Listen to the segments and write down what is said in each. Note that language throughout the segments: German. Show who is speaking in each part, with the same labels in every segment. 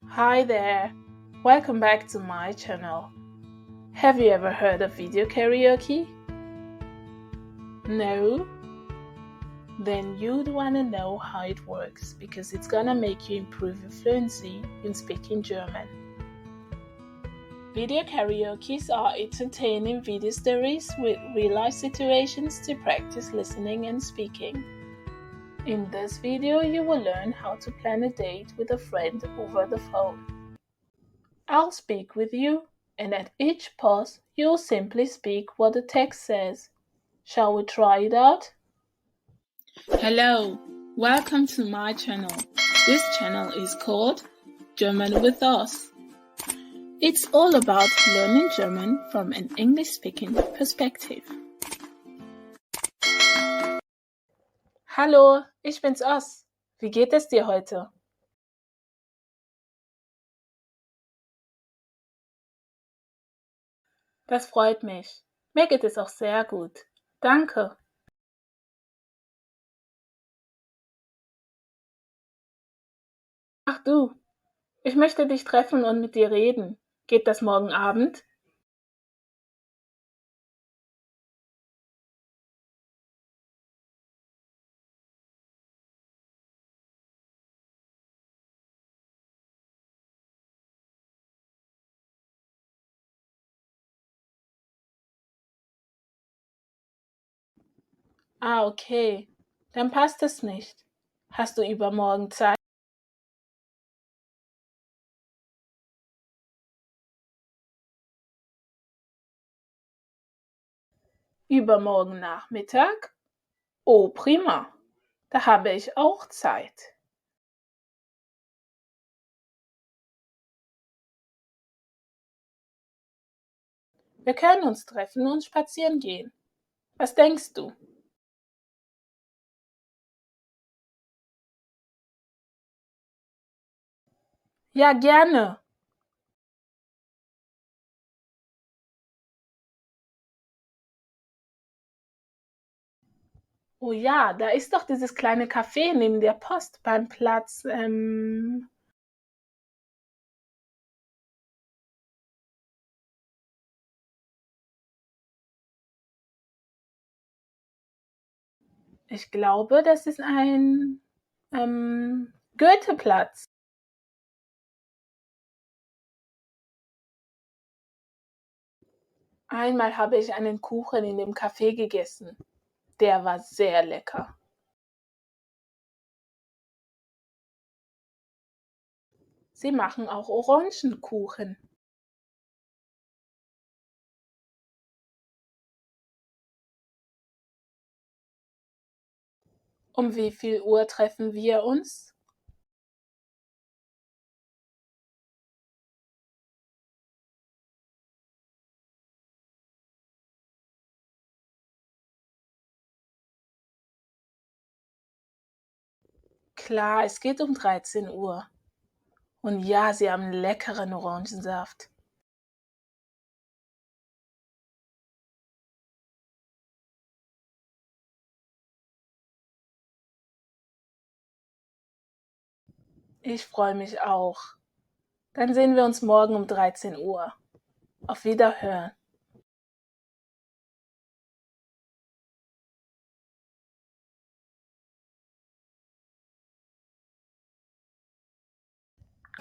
Speaker 1: Hi there, welcome back to my channel. Have you ever heard of video karaoke? No? Then you'd want to know how it works because it's gonna make you improve your fluency in speaking German. Video karaokes are entertaining video stories with real-life situations to practice listening and speaking. In this video, you will learn how to plan a date with a friend over the phone. I'll speak with you, and at each pause, you'll simply speak what the text says. Shall we try it out? Hello, welcome to my channel. This channel is called GermanWithOs. It's all about learning German from an English-speaking perspective. Hallo, ich bin's Os. Wie geht es dir heute? Das freut mich. Mir geht es auch sehr gut. Danke. Ach du, ich möchte dich treffen und mit dir reden. Geht das morgen Abend? Ah, okay. Dann passt es nicht. Hast du übermorgen Zeit? Übermorgen Nachmittag? Oh, prima. Da habe ich auch Zeit. Wir können uns treffen und spazieren gehen. Was denkst du? Ja, gerne. Oh ja, da ist doch dieses kleine Café neben der Post beim Platz. Ich glaube, das ist ein Goetheplatz. Einmal habe ich einen Kuchen in dem Café gegessen. Der war sehr lecker. Sie machen auch Orangenkuchen. Um wie viel Uhr treffen wir uns? Klar, es geht um 13 Uhr. Und ja, sie haben leckeren Orangensaft. Ich freue mich auch. Dann sehen wir uns morgen um 13 Uhr. Auf Wiederhören.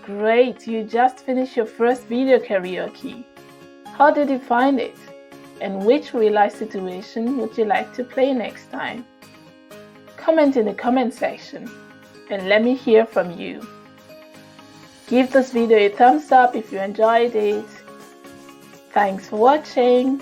Speaker 1: Great, you just finished your first video karaoke. How did you find it? And which real-life situation would you like to play next time? Comment in the comment section and let me hear from you. Give this video a thumbs up if you enjoyed it. Thanks for watching.